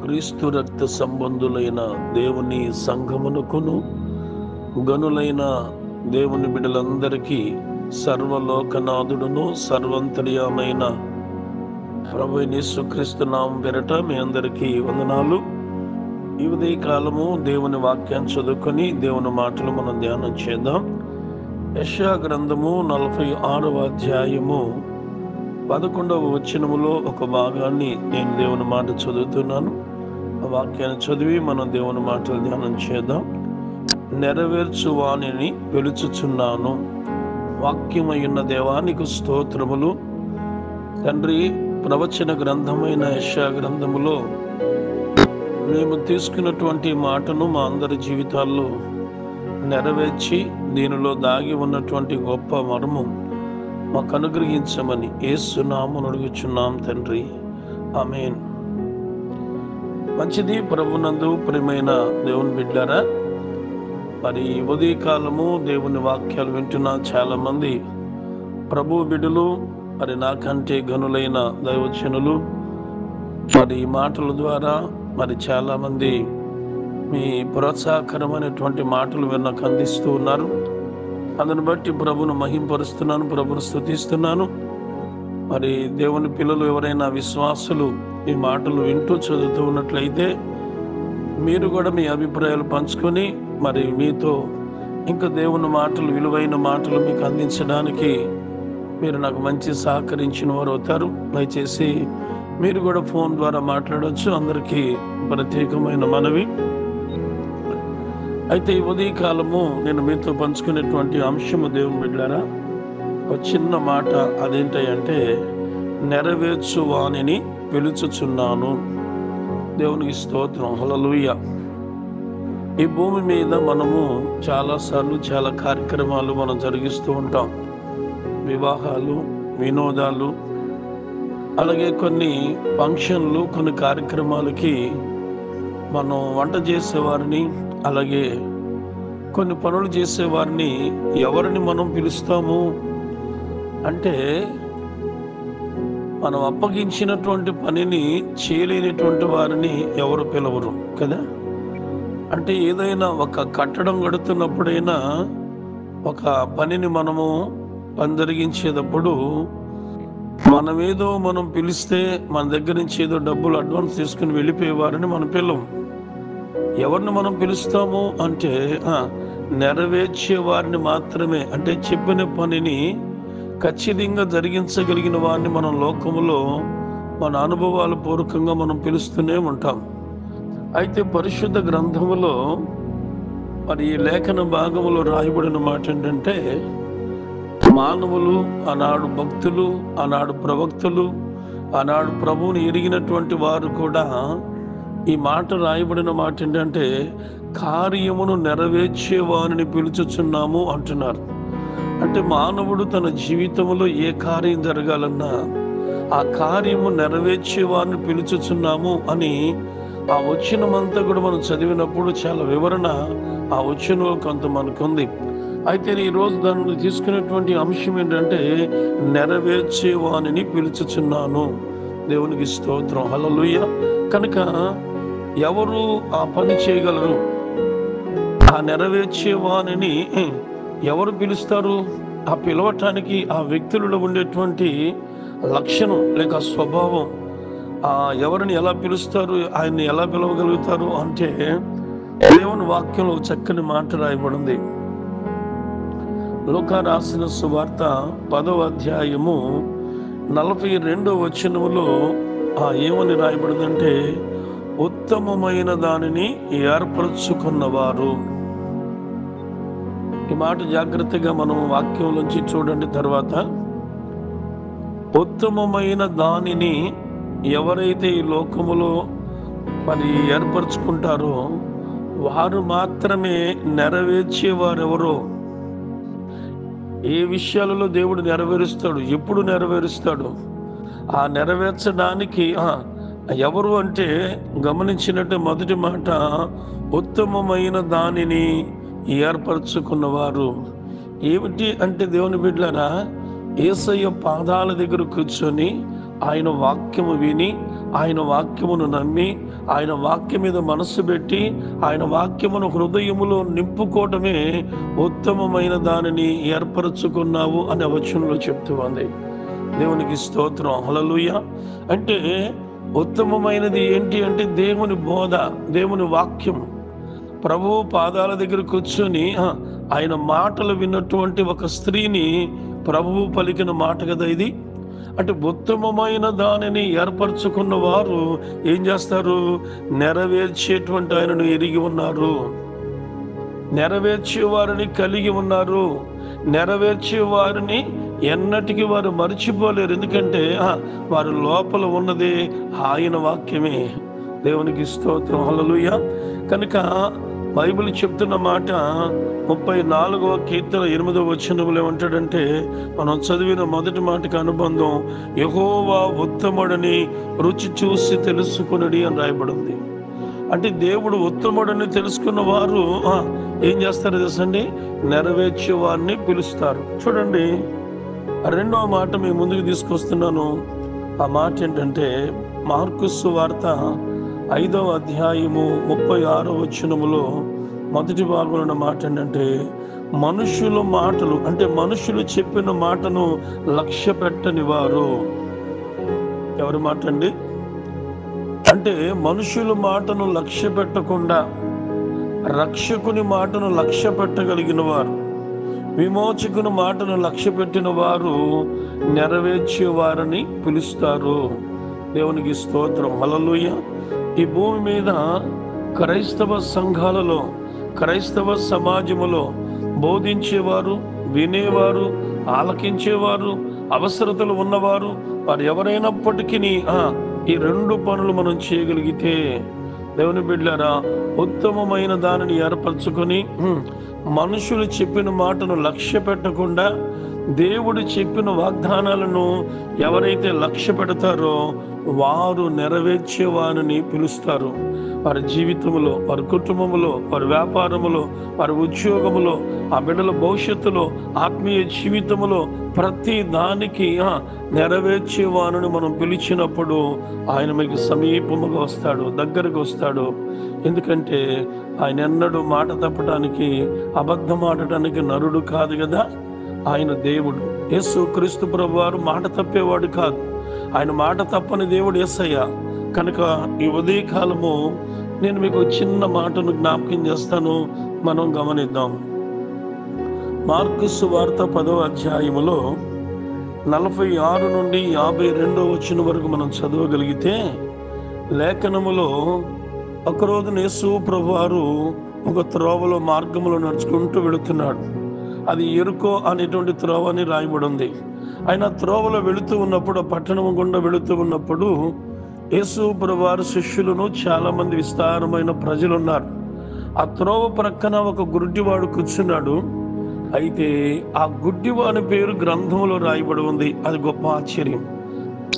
క్రీస్తు రక్త సంబంధులైన దేవుని సంఘమునకును గనులైన దేవుని బిడ్డలందరికీ సర్వలోకనాథుడును సర్వంతర్యామైన ప్రభువైన యేసుక్రీస్తు నామం పేరట మీ అందరికీ వందనాలు. ఈ ఉదయ కాలము దేవుని వాక్యాన్ని చదువుకొని దేవుని మాటలు మనం ధ్యానం చేద్దాం. యెషయా గ్రంథము 46వ అధ్యాయము 11వ వచనములో ఒక భాగాన్ని నేను దేవుని మాట చదువుతున్నాను. ఆ వాక్యాన్ని చదివి మనం దేవుని మాటలు ధ్యానం చేద్దాం. నెరవేర్చు వానిని పిలుచుచున్నాను. వాక్యమైన దేవానికి స్తోత్రములు. తండ్రి, ప్రవచన గ్రంథమైన యెషయా గ్రంథములో మేము తీసుకున్నటువంటి మాటను మా అందరి జీవితాల్లో నెరవేర్చి దీనిలో దాగి ఉన్నటువంటి గొప్ప మర్మం మాకు అనుగ్రహించమని యేసు నామమున అడుగుచున్నాం తండ్రి, ఆమేన్. మంచిది. ప్రభునందు ప్రియమైన దేవుని బిడ్డలారా, మరి ఉదయ కాలము దేవుని వాక్యాలు వింటున్న చాలా మంది ప్రభు బిడ్డలు, మరి నాకంటే గనులైన దైవజనులు మరి ఈ మాటల ద్వారా మరి చాలా మంది మీ ప్రోత్సాహకరమైనటువంటి మాటలు నాకు అందిస్తూ ఉన్నారు. అందుని బట్టి ప్రభును మహింపరుస్తున్నాను, ప్రభును స్తుతిస్తున్నాను. మరి దేవుని పిల్లలు ఎవరైనా విశ్వాసులు ఈ మాటలు వింటూ చదువుతూ ఉన్నట్లయితే మీరు కూడా మీ అభిప్రాయాలు పంచుకొని మరి మీతో ఇంకా దేవుని మాటలు, విలువైన మాటలు మీకు అందించడానికి మీరు నాకు మంచి సహకరించిన వారు అవుతారు. దయచేసి మీరు కూడా ఫోన్ ద్వారా మాట్లాడవచ్చు. అందరికీ ప్రత్యేకమైన మనవి. అయితే ఈ ఉదయ కాలము నేను మీతో పంచుకునేటువంటి అంశము దేవుని బిడ్డలారా, ఒక చిన్న మాట. అదేంటంటే నెరవేర్చు వానిని పిలుచుచున్నాను. దేవునికి స్తోత్రం, హల్లెలూయా. ఈ భూమి మీద మనము చాలాసార్లు చాలా కార్యక్రమాలు మనం జరిగిస్తూ ఉంటాం. వివాహాలు, వినోదాలు, అలాగే కొన్ని ఫంక్షన్లు, కొన్ని కార్యక్రమాలకి మనం వంట చేసేవారిని, అలాగే కొన్ని పనులు చేసేవారిని ఎవరిని మనం పిలుస్తాము అంటే, మనం అప్పగించినటువంటి పనిని చేయలేనటువంటి వారిని ఎవరు పిలవరు కదా. అంటే ఏదైనా ఒక కట్టడం కడుతున్నప్పుడైనా ఒక పనిని మనము పని జరిగించేటప్పుడు మనం పిలిస్తే మన దగ్గర నుంచి ఏదో డబ్బులు అడ్వాన్స్ తీసుకుని వెళ్ళిపోయేవారని మనం పిలవం. ఎవరిని మనం పిలుస్తాము అంటే నెరవేర్చే వారిని మాత్రమే. అంటే చెప్పిన పనిని ఖచ్చితంగా జరిగించగలిగిన వారిని మనం లోకములో మన అనుభవాల పూర్వకంగా మనం పిలుస్తూనే ఉంటాం. అయితే పరిశుద్ధ గ్రంథములో మరి ఈ లేఖన భాగములో రాయబడిన మాట ఏంటంటే, మానవులు, ఆనాడు భక్తులు, ఆనాడు ప్రవక్తలు, ఆనాడు ప్రభువుని ఎరిగినటువంటి వారు కూడా ఈ మాట రాయబడిన మాట ఏంటంటే, కార్యమును నెరవేర్చే వారిని పిలుచుచున్నాము అంటున్నారు. అంటే మానవుడు తన జీవితంలో ఏ కార్యం జరగాలన్నా ఆ కార్యము నెరవేర్చే వారిని పిలుచుచున్నాము అని ఆ వచనమంతా కూడా మనం చదివినప్పుడు చాలా వివరణ ఆ వచనంలో కొంత మనకుంది. అయితే ఈరోజు దాన్ని తీసుకునేటువంటి అంశం ఏంటంటే, నెరవేర్చే వానిని పిలుచుచున్నాను. దేవునికి స్తోత్రం, హల్లెలూయా. కనుక ఎవరు ఆ పని చేయగలరు? ఆ నెరవేర్చే వానిని ఎవరు పిలుస్తారు? ఆ పిలవటానికి ఆ వ్యక్తులలో ఉండేటువంటి లక్షణం లేక స్వభావం, ఎవరిని ఎలా పిలుస్తారు, ఆయన్ని ఎలా పిలవగలుగుతారు అంటే, దేవుని వాక్యంలో చక్కని మాట రాయబడింది. లూకా రాసిన సువార్త 10వ అధ్యాయము 42వ వచనములో ఏమని రాయబడిందంటే, ఉత్తమమైన దానిని ఏర్పరచుకున్నవారు. ఈ మాట జాగ్రత్తగా మనం వాక్యంలోంచి చూడండి. తర్వాత ఉత్తమమైన దానిని ఎవరైతే ఈ లోకములో మరి ఏర్పరచుకుంటారో వారు మాత్రమే నెరవేర్చేవారెవరో. ఏ విషయాలలో దేవుడు నెరవేరుస్తాడు, ఎప్పుడు నెరవేరుస్తాడు, ఆ నెరవేర్చడానికి ఎవరు అంటే గమనించినట్టు మొదటి మాట, ఉత్తమమైన దానిని ఏర్పరచుకున్నవారు. ఏమిటి అంటే దేవుని బిడ్డలారా, యేసయ్య పాదాల దగ్గర కూర్చొని ఆయన వాక్యము విని ఆయన వాక్యమును నమ్మి, ఆయన వాక్యం మీద మనస్సు పెట్టి, ఆయన వాక్యమును హృదయములో నింపుకోవటమే ఉత్తమమైన దానిని ఏర్పరచుకున్నావు అనే వచనంలో చెప్తూ ఉంది. దేవునికి స్తోత్రం, హల్లెలూయా. అంటే ఉత్తమమైనది ఏంటి అంటే దేవుని బోధ, దేవుని వాక్యం. ప్రభువు పాదాల దగ్గర కూర్చొని ఆయన మాటలు విన్నటువంటి ఒక స్త్రీని ప్రభువు పలికిన మాట కదా ఇది. అంటే ఉత్తమమైన దానిని ఏర్పరచుకున్న వారు ఏం చేస్తారు? నెరవేర్చేటువంటి ఆయనను ఎరిగి ఉన్నారు, నెరవేర్చే వారిని కలిగి ఉన్నారు, నెరవేర్చే వారిని ఎన్నటికీ వారు మర్చిపోలేరు. ఎందుకంటే వారి లోపల ఉన్నదే ఆయన వాక్యమే. దేవునికి స్తోత్రం, హల్లెలూయా. కనుక బైబిల్ చెప్తున్న మాట 34వ కీర్తన 8వ వచనంలో ఏమంటాడంటే, మనం చదివిన మొదటి మాటకి అనుబంధం, యెహోవా ఉత్తముడని రుచి చూసి తెలుసుకునడి అని రాయబడింది. అంటే దేవుడు ఉత్తముడని తెలుసుకున్న వారు ఏం చేస్తారు తెలుసండి? నెరవేర్చే వారిని పిలుస్తారు. చూడండి, రెండవ మాట మీ ముందుకు తీసుకొస్తున్నాను. ఆ మాట ఏంటంటే మార్కు సువార్త 5వ అధ్యాయము 36వ వచనములో మొదటి భాగంలో ఉన్న మాట ఏంటంటే, మనుషుల మాటలు అంటే మనుషులు చెప్పిన మాటను లక్ష్య పెట్టని వారు. ఎవరి మాట అండి? అంటే మనుషుల మాటను లక్ష్య పెట్టకుండా రక్షకుని మాటను లక్ష్య పెట్టగలిగిన వారు, విమోచకుని మాటను లక్ష్య పెట్టిన వారు నెరవేర్చే వారిని పిలుస్తారు. దేవునికి స్తోత్రం, హల్లెలూయా. ఈ భూమి మీద క్రైస్తవ సంఘాలలో, క్రైస్తవ సమాజములో బోధించేవారు, వినేవారు, ఆలకించేవారు, అవసరతలు ఉన్నవారు, వారు ఎవరైనప్పటికీ ఈ రెండు పనులు మనం చేయగలిగితే, దేవుని బిడ్డలారా, ఉత్తమమైన దానిని ఏర్పరచుకొని మనుషులు చెప్పిన మాటను లక్ష్య పెట్టకుండా దేవుడు చెప్పిన వాగ్దానాలను ఎవరైతే లక్ష్య పెడతారో వారు నెరవేర్చే వారిని పిలుస్తారు. వారి జీవితంలో, వారి కుటుంబంలో, వారి వ్యాపారములో, వారి ఉద్యోగములో, ఆ బిడ్డల భవిష్యత్తులో, ఆత్మీయ జీవితంలో ప్రతి దానికి నెరవేర్చే వారిని మనం పిలిచినప్పుడు ఆయన మీకు సమీపముగా వస్తాడు, దగ్గరకు వస్తాడు. ఎందుకంటే ఆయన ఎన్నడూ మాట తప్పడానికి, అబద్ధం ఆడటానికి నరుడు కాదు కదా. ఆయన దేవుడు. యేసు క్రీస్తు ప్రభువారు మాట తప్పేవాడు కాదు. ఆయన మాట తప్పని దేవుడు యేసయ్య. కనుక ఈ ఉదయకాలము నేను మీకు చిన్న మాటను జ్ఞాపకం చేస్తాను, మనం గమనిద్దాం. మార్కు సువార్త 10వ అధ్యాయములో 46 నుండి 52వ వచనం వరకు మనం చదవగలిగితే, లేఖనములో ఒకరోజు యేసు ప్రభువారు ఒక త్రోవలో మార్గములో నడుచుకుంటూ వెళుతున్నాడు. అది ఎరుకో అనేటువంటి త్రోవ అని రాయబడి ఉంది. ఆయన త్రోవలో వెళుతూ ఉన్నప్పుడు, పట్టణం గుండా వెళుతూ ఉన్నప్పుడు యేసు ప్రభువారు శిష్యులను చాలా మంది విస్తారమైన ప్రజలు ఉన్నారు. ఆ త్రోవ ప్రక్కన ఒక గుడ్డివాడు కూర్చున్నాడు. అయితే ఆ గుడ్డివాడి పేరు గ్రంథంలో రాయబడి ఉంది. అది గొప్ప ఆశ్చర్యం.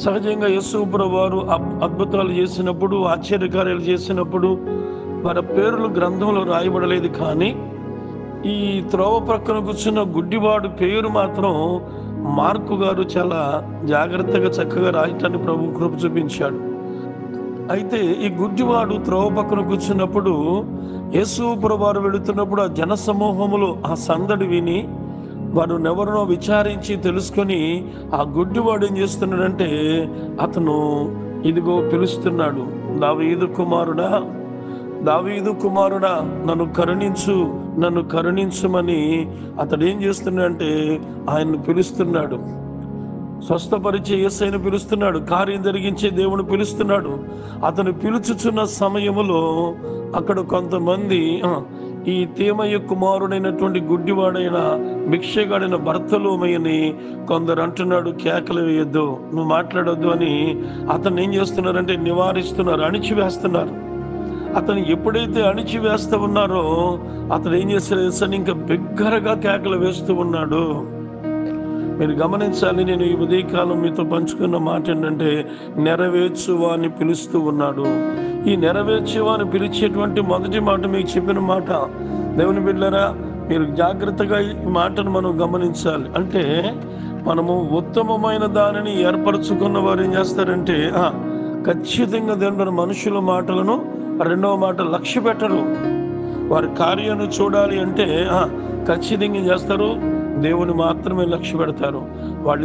సహజంగా యేసు ప్రభువారు అద్భుతాలు చేసినప్పుడు, ఆశ్చర్యకార్యాలు చేసినప్పుడు వారి పేర్లు గ్రంథంలో రాయబడలేదు. కానీ ఈ త్రోవ ప్రక్కన కూర్చున్న గుడ్డివాడు పేరు మాత్రం మార్కు గారు చాలా జాగ్రత్తగా చక్కగా రాయటాన్ని ప్రభు కృప చూపించాడు. అయితే ఈ గుడ్డివాడు త్రోవ పక్కన కూర్చున్నప్పుడు యేసు ప్రభువారు వెళుతున్నప్పుడు ఆ జన సమూహములో ఆ సందడి విని వారు ఎవరినో విచారించి తెలుసుకొని ఆ గుడ్డివాడు ఏం చేస్తున్నాడంటే, అతను ఇదిగో పిలుస్తున్నాడు, దావీదు కుమారుడా, దావీదు కుమారుడా, నన్ను కరుణించు, నన్ను కరుణించుమని అతడు ఏం చేస్తున్నాడంటే ఆయన్ని పిలుస్తున్నాడు. స్వస్థపరిచే యేసయ్యను పిలుస్తున్నాడు, కార్యం జరిగించే దేవుని పిలుస్తున్నాడు. అతను పిలుచుచున్న సమయములో అక్కడ కొంతమంది ఈ తీమయ్య కుమారుడైనటువంటి గుడ్డివాడైన భిక్షగాడైన బర్తలోమయ్యని కొందరు అంటున్నాడు, కేకలు వేయొద్దు, నువ్వు మాట్లాడొద్దు అని అతను ఏం చేస్తున్నారంటే నివారిస్తున్నారు, అణిచివేస్తున్నారు. అతను ఎప్పుడైతే అణిచివేస్తూ ఉన్నారో అతను ఏం చేస్తాడు, ఇంకా బిగ్గరగా కేకలు వేస్తూ ఉన్నాడు. మీరు గమనించాలి, నేను ఈ ఉదయకాలం మీతో పంచుకున్న మాట ఏంటంటే, నెరవేర్చువాని పిలుస్తూ ఉన్నాడు. ఈ నెరవేర్చువాని పిలిచేటువంటి మొదటి మాట మీకు చెప్పిన మాట. దేవుని బిడ్డలారా, మీరు జాగ్రత్తగా ఈ మాటను మనం గమనించాలి. అంటే మనము ఉత్తమమైన దానిని ఏర్పరచుకున్న వారు ఏం చేస్తారంటే ఖచ్చితంగా దేవుని మనుషుల మాటలను, రెండవ మాట లక్ష్య పెట్టరు. వారి కార్యాన్ని చూడాలి అంటే ఖచ్చితంగా చేస్తారు, దేవుని మాత్రమే లక్ష్య పెడతారు. వాళ్ళు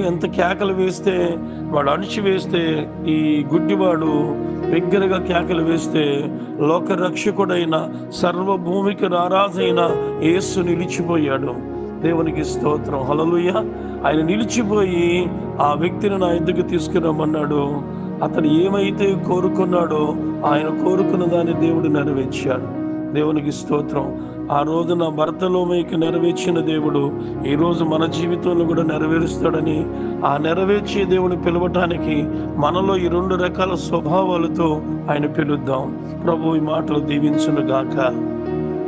ఎంత కేకలు వేస్తే, వాడు అణిచి వేస్తే, ఈ గుడ్డివాడు బిగ్గరగా కేకలు వేస్తే లోక రక్షకుడైన సర్వభూమికి రారాజైన యేసు నిలిచిపోయాడు. దేవునికి స్తోత్రం, హల్లెలూయా. ఆయన నిలిచిపోయి ఆ వ్యక్తిని నా ఎద్దుకు తీసుకురమ్మన్నాడు. అతను ఏమైతే కోరుకున్నాడో ఆయన కోరుకున్న దాన్ని దేవుడు నెరవేర్చాడు. దేవునికి స్తోత్రం. ఆ రోజున బర్తలోమీకి నెరవేర్చిన దేవుడు ఈరోజు మన జీవితంలో కూడా నెరవేరుస్తాడని, ఆ నెరవేర్చే దేవుని పిలవటానికి మనలో ఈ 2 రకాల స్వభావాలతో ఆయన పిలుద్దాం. ప్రభు ఈ మాటలు దీవించును గాక.